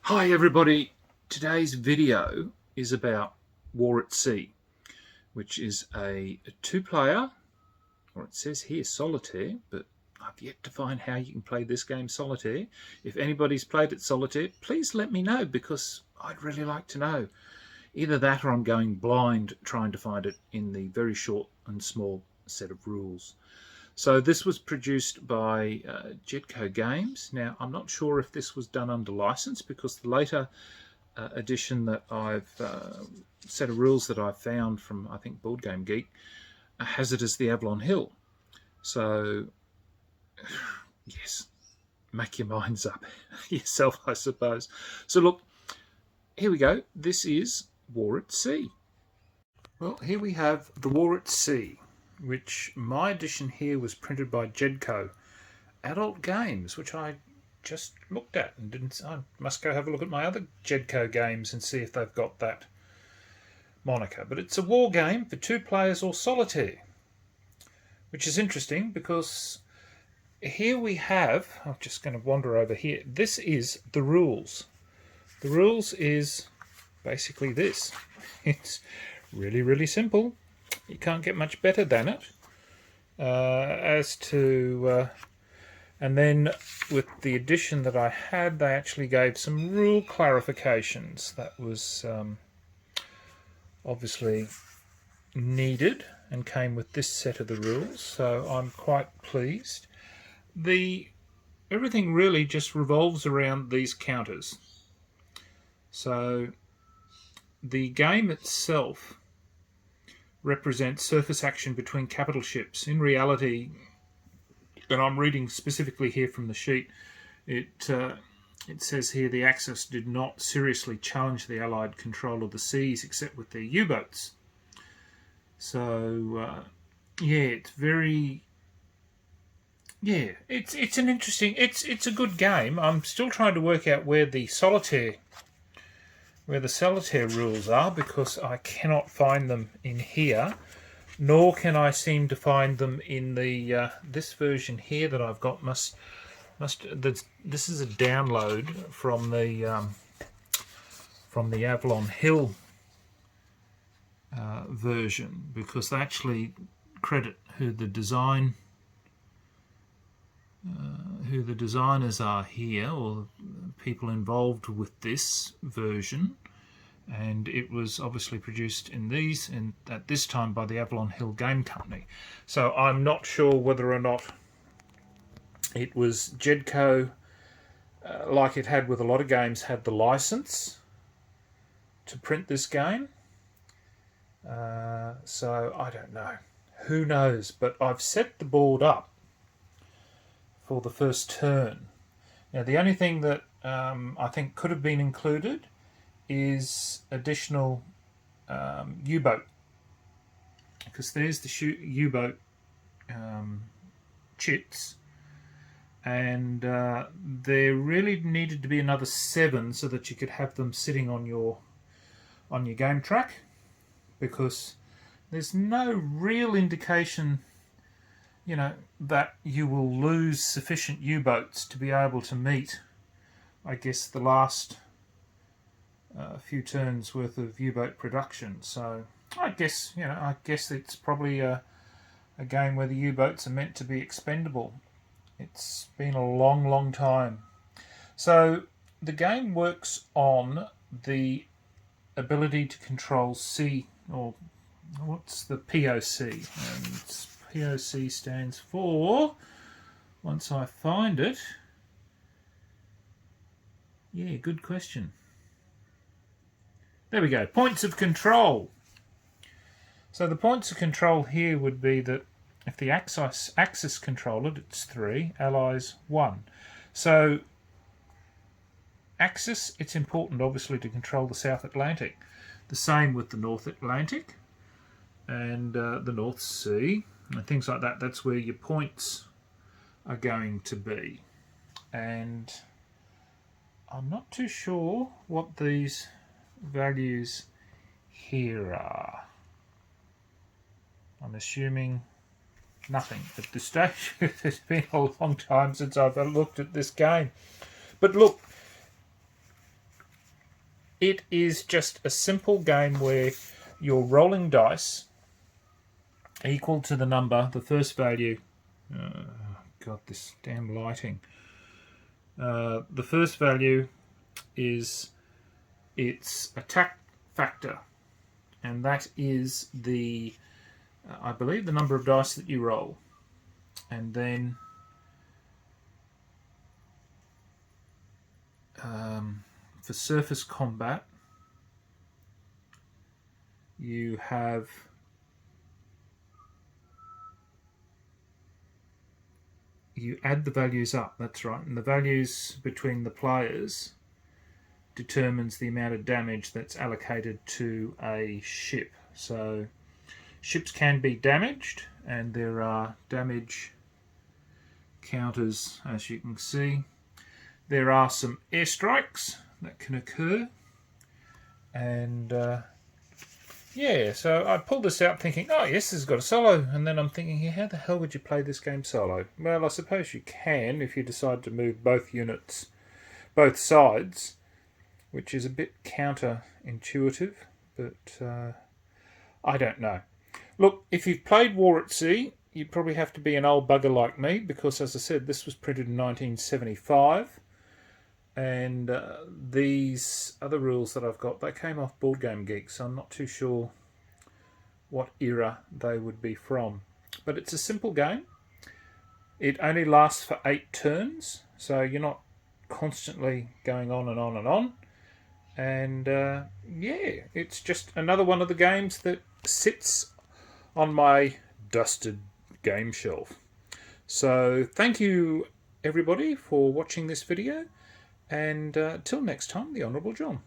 Hi everybody, today's video is about War at Sea, which is a two-player, or it says here solitaire, but I've yet to find how you can play this game solitaire. If anybody's played it solitaire, please let me know, because I'd really like to know. Either that or I'm going blind trying to find it in the very short and small set of rules. So this was produced by Jedko Games. Now, I'm not sure if this was done under license, because the later edition that I've set of rules that I found from, I think, Board Game Geek has it as the Avalon Hill. So, yes, make your minds up yourself, I suppose. So look, here we go. This is War at Sea. Well, here we have the War at Sea, which my edition here was printed by Jedko Adult Games, which I just looked at and didn't. I must go have a look at my other Jedko games and see if they've got that moniker. But it's a war game for two players or solitaire, which is interesting because here we have, I'm just going to wander over here, this is the rules. The rules is basically this. It's really, really simple. You can't get much better than it. And then with the edition that I had, they actually gave some rule clarifications. That was obviously needed and came with this set of the rules, so I'm quite pleased. Everything really just revolves around these counters. So the game itself represents surface action between capital ships. In reality, and I'm reading specifically here from the sheet, it says here the Axis did not seriously challenge the Allied control of the seas except with their U-boats. So yeah, it's very, yeah, it's an interesting, it's a good game. I'm still trying to work out where the solitaire rules are, because I cannot find them in here, nor can I seem to find them in the this version here that I've got. This is a download from the Avalon Hill version, because they actually credit who the designers are here, or people involved with this version, and it was obviously produced in these and at this time by the Avalon Hill Game Company. So I'm not sure whether or not it was Jedko, like it had with a lot of games, had the license to print this game. So I don't know. Who knows? But I've set the board up for the first turn. Now, the only thing that I think could have been included is additional U-boat, because there's the U-boat chits, and there really needed to be another 7 so that you could have them sitting on your game track, because there's no real indication, you know, that you will lose sufficient U-boats to be able to meet, I guess, the last few turns worth of U-boat production. So I guess it's probably a game where the U-boats are meant to be expendable. It's been a long time. So the game works on the ability to control sea, or what's the POC? And POC stands for, once I find it, yeah, good question. There we go, points of control. So the points of control here would be that if the Axis control it, it's 3, Allies 1. So Axis, it's important obviously to control the South Atlantic. The same with the North Atlantic and the North Sea and things like that. That's where your points are going to be. And I'm not too sure what these values here are. I'm assuming nothing at this stage. It's been a long time since I've looked at this game. But look, It is just a simple game where you're rolling dice equal to the number, the first value. God, this damn lighting. The first value is its attack factor, and that is the, I believe, the number of dice that you roll. And then for surface combat, you have you add the values up, that's right, and the values between the players determines the amount of damage that's allocated to a ship. So ships can be damaged, and there are damage counters, as you can see. There are some airstrikes that can occur, and yeah, so I pulled this out thinking, oh yes, this has got a solo, and then I'm thinking, yeah, how the hell would you play this game solo? Well, I suppose you can if you decide to move both units, both sides, which is a bit counterintuitive, but I don't know. Look, if you've played War at Sea, you probably have to be an old bugger like me, because as I said, this was printed in 1975, and these other rules that I've got, they came off Board Game Geek, so I'm not too sure what era they would be from. But it's a simple game. It only lasts for 8 turns, so you're not constantly going on and on and on. And yeah, it's just another one of the games that sits on my dusted game shelf. So thank you everybody for watching this video, and till next time, the Honourable John.